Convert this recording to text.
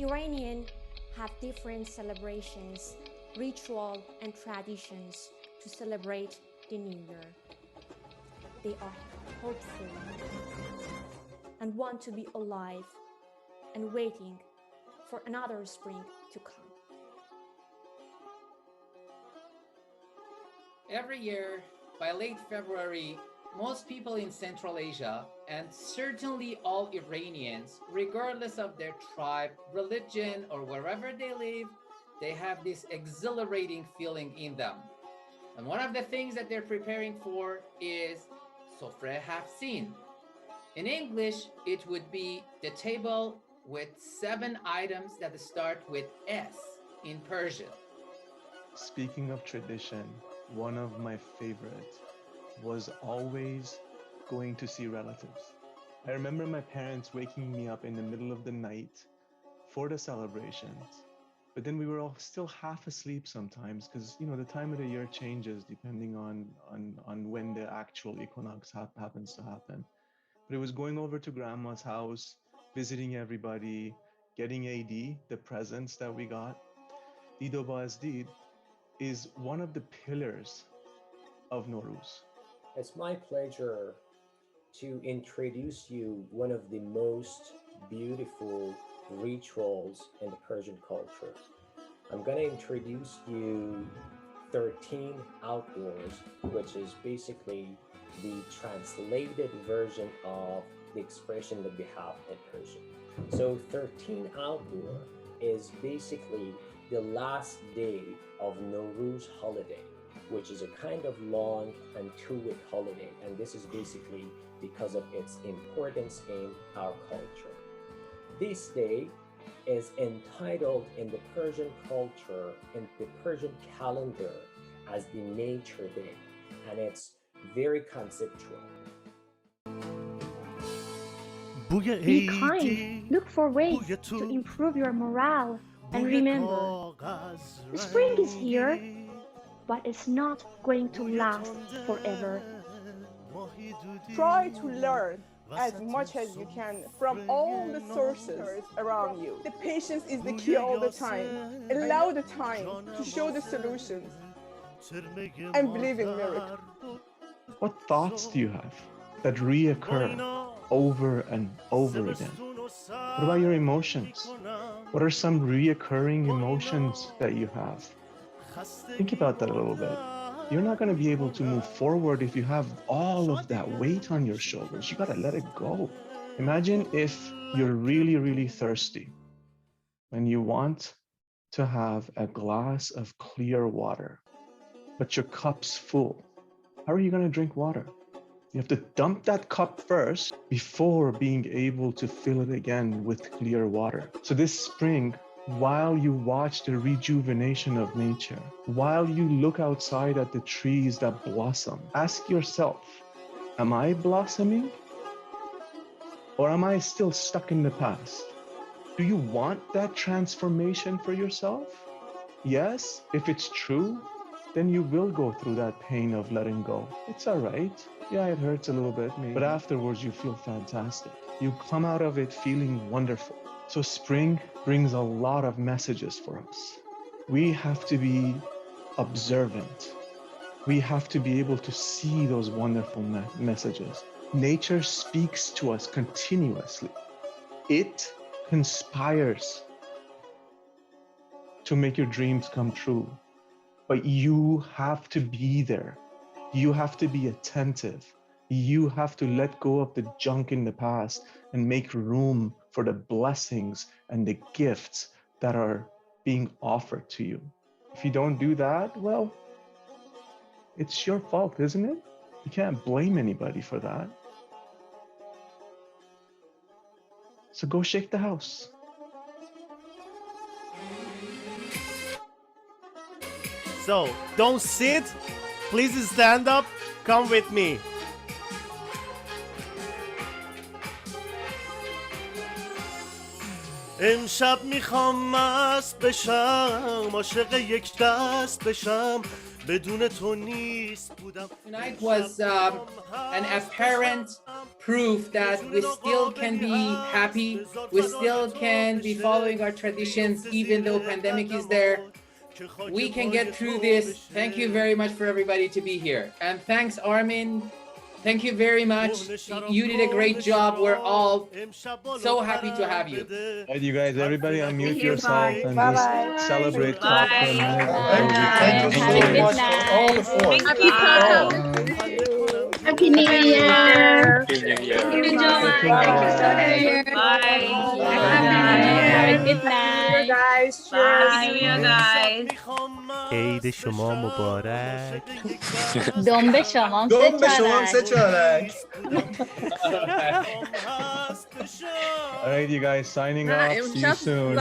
Iranians have different celebrations, rituals, and traditions to celebrate the New Year. They are hopeful and want to be alive and waiting for another spring to come. Every year, by late February, most people in Central Asia, and certainly all Iranians, regardless of their tribe, religion, or wherever they live, they have this exhilarating feeling in them. And one of the things that they're preparing for is sofre hafsin. In English, it would be the table with 7 items that start with S in Persian. Speaking of tradition, one of my favorite was always going to see relatives. I remember my parents waking me up in the middle of the night for the celebrations, but then we were all still half asleep sometimes because, you know, the time of the year changes depending on when the actual equinox happens to happen. But it was going over to grandma's house, visiting everybody, getting AD, the presents that we got. Dido Bazdid is one of the pillars of Nowruz. It's my pleasure to introduce you one of the most beautiful rituals in the Persian culture. I'm going to introduce you 13 outdoors, which is basically the translated version of the expression that we have in Persian. So 13 outdoor is basically the last day of Nowruz holiday, which is a kind of long and 2-week holiday. And this is basically because of its importance in our culture. This day is entitled in the Persian culture, in the Persian calendar, as the Nature Day, and it's very conceptual. Be kind, look for ways to improve your morale, and remember, spring is here, but it's not going to last forever. Try to learn as much as you can from all the sources around you. The patience is the key all the time. Allow the time to show the solutions and believe in miracles. What thoughts do you have that reoccur over and over again? What about your emotions? What are some reoccurring emotions that you have? Think about that a little bit. You're not going to be able to move forward if you have all of that weight on your shoulders. You got to let it go. Imagine if you're really, really thirsty and you want to have a glass of clear water, but your cup's full. How are you going to drink water? You have to dump that cup first before being able to fill it again with clear water. So this spring, while you watch the rejuvenation of nature, while you look outside at the trees that blossom, ask yourself, am I blossoming? Or am I still stuck in the past? Do you want that transformation for yourself? Yes, if it's true, then you will go through that pain of letting go. It's all right. Yeah, it hurts a little bit, maybe, but afterwards you feel fantastic. You come out of it feeling wonderful. So spring brings a lot of messages for us. We have to be observant. We have to be able to see those wonderful messages. Nature speaks to us continuously. It conspires to make your dreams come true. But you have to be there. You have to be attentive. You have to let go of the junk in the past and make room for the blessings and the gifts that are being offered to you. If you don't do that, well, it's your fault, isn't it? You can't blame anybody for that. So go shake the house. So, don't sit. Please stand up. Come with me. امشب میخوام مست بشم عاشق یک دست بشم Tonight was an apparent proof that we still can be happy, we still can be following our traditions even though pandemic is there. We can get through this. Thank you very much for everybody to be here. And thanks, Armin. Thank you very much. You did a great job. We're all so happy to have you. Right, you guys, everybody unmute you. yourself Bye. and Bye. just celebrate talk for a minute. Thank you so much for all the support. Happy New Year! Happy New Year. Good night! guys. Cheers! عید شما مبارک. دنبه شمام سه چارک. All right, you guys, signing off. See you soon.